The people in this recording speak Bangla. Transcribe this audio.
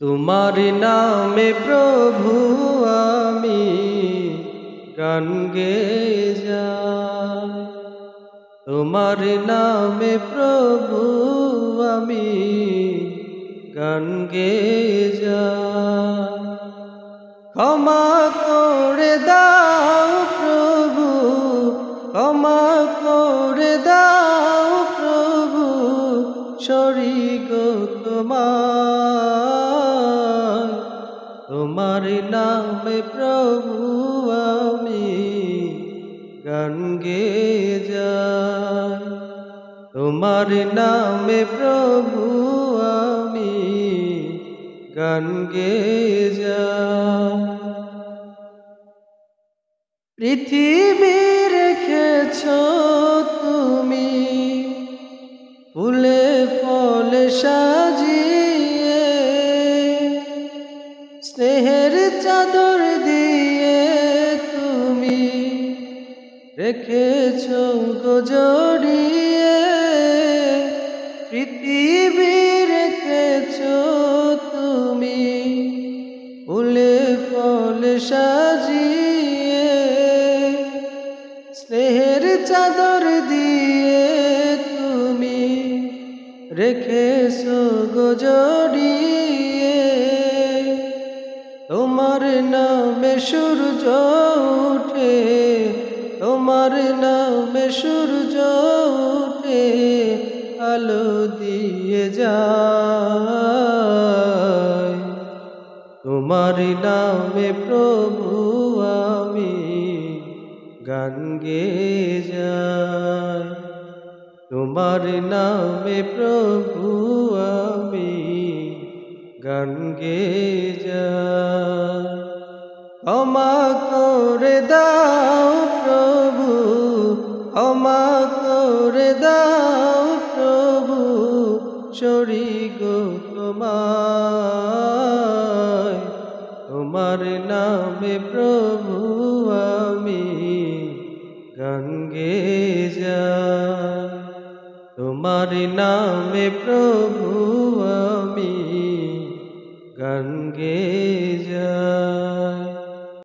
তোমার নামে প্রভু আমি গান গেয়ে যাই। তোমার নামে প্রভু আমি গান গেয়ে যাই। ক্ষমা করে দাও প্রভু, ক্ষমা করে দাও প্রভু, শরীক তোমার। তোমার নামে প্রভু আমি গান গেয়ে যাই। তোমার নামে প্রভু আমি গান গেয়ে যাই। পৃথিবী রেখেছ তুমি ফুলে ফলে সাজিয়ে, স্নেহের চাদর দিয়ে তুমি রেখেছ গো জড়িয়ে। পৃথিবী রেখেছ তুমি ফুলে ফলে সাজিয়ে, স্নেহের চাদর দিয়ে তুমি রেখেছ গো জড়িয়ে। তোমার নামে সূর্য ওঠে, তোমার নামে সূর্য ওঠে, আলো দিয়ে যায়। তোমার নামে প্রভু আমি গান গেয়ে যাই। তোমার নামে প্রভু আমি গান গেয়ে যাই। ক্ষমা করে দাও প্রভু, ক্ষমা করে দাও প্রভু, শরীক তোমার। তোমার নামে প্রভু আমি গান গেয়ে যাই। তোমার নামে প্রভু আমি গান গেয়ে যাই।